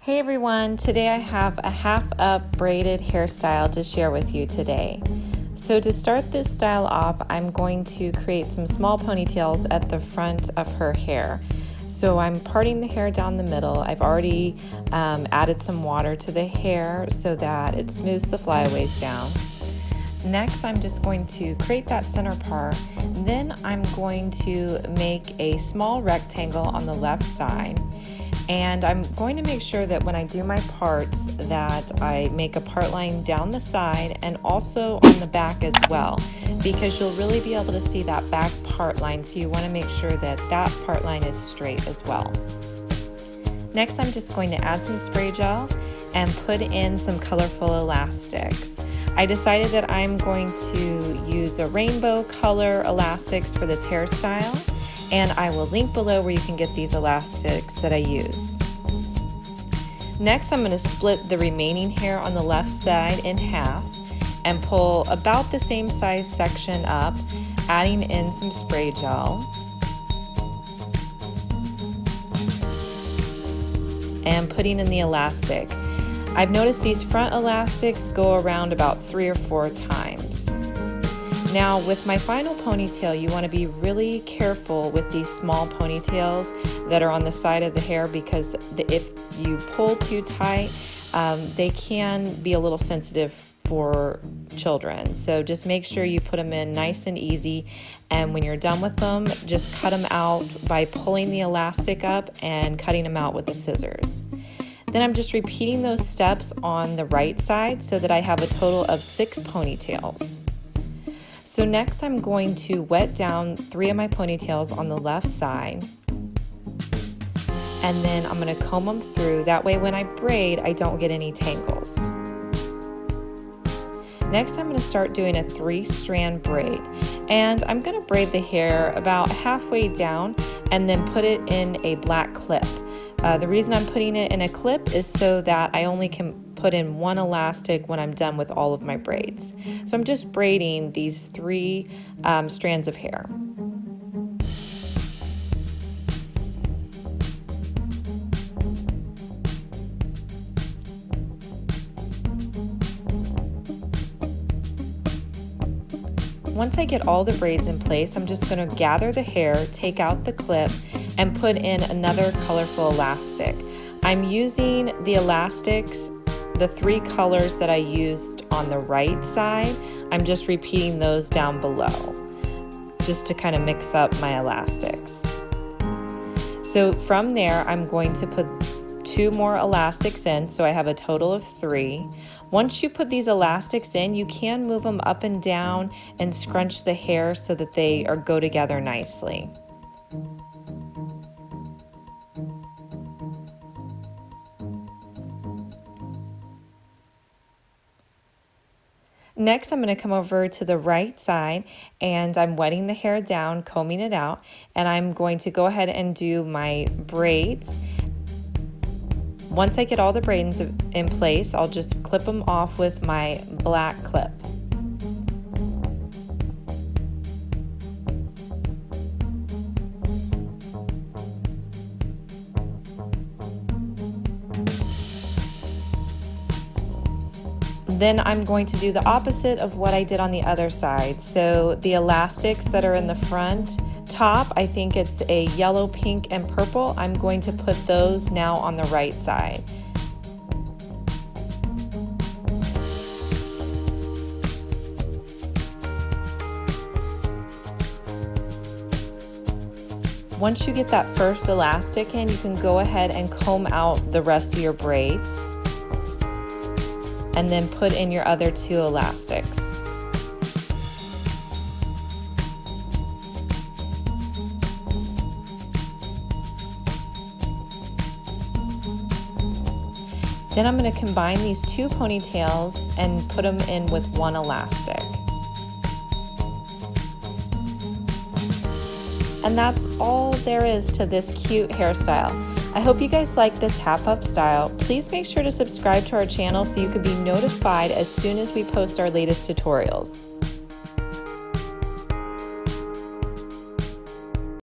Hey everyone, today I have a half up braided hairstyle to share with you today. So to start this style off, I'm going to create some small ponytails at the front of her hair. So I'm parting the hair down the middle. I've already added some water to the hair so that it smooths the flyaways down. Next, I'm just going to create that center part. Then I'm going to make a small rectangle on the left side. And I'm going to make sure that when I do my parts that I make a part line down the side and also on the back as well, because you'll really be able to see that back part line, so you want to make sure that that part line is straight as well. Next, I'm just going to add some spray gel and put in some colorful elastics. I decided that I'm going to use a rainbow color elastics for this hairstyle, and I will link below where you can get these elastics that I use. Next, I'm going to split the remaining hair on the left side in half and pull about the same size section up, adding in some spray gel and putting in the elastic. I've noticed these front elastics go around about 3 or 4 times. Now with my final ponytail, you want to be really careful with these small ponytails that are on the side of the hair, because if you pull too tight, they can be a little sensitive for children. So just make sure you put them in nice and easy, and when you're done with them, just cut them out by pulling the elastic up and cutting them out with the scissors. Then I'm just repeating those steps on the right side so that I have a total of 6 ponytails. So next I'm going to wet down 3 of my ponytails on the left side, and then I'm going to comb them through. That way when I braid, I don't get any tangles. Next I'm going to start doing a 3-strand braid, and I'm going to braid the hair about halfway down and then put it in a black clip. The reason I'm putting it in a clip is so that I only can put in 1 elastic when I'm done with all of my braids. So I'm just braiding these 3 strands of hair. Once I get all the braids in place, I'm just going to gather the hair, take out the clip, and put in another colorful elastic. I'm using the elastics, the 3 colors that I used on the right side. I'm just repeating those down below, just to kind of mix up my elastics. So from there, I'm going to put 2 more elastics in, so I have a total of 3. Once you put these elastics in, you can move them up and down and scrunch the hair so that they go together nicely. Next, I'm going to come over to the right side, and I'm wetting the hair down, combing it out, and I'm going to go ahead and do my braids. Once I get all the braids in place, I'll just clip them off with my black clip. Then I'm going to do the opposite of what I did on the other side. So the elastics that are in the front top, I think it's a yellow, pink, and purple. I'm going to put those now on the right side. Once you get that first elastic in, you can go ahead and comb out the rest of your braids, and then put in your other 2 elastics. Then I'm going to combine these 2 ponytails and put them in with 1 elastic. And that's all there is to this cute hairstyle. I hope you guys like this half-up style. Please make sure to subscribe to our channel so you can be notified as soon as we post our latest tutorials.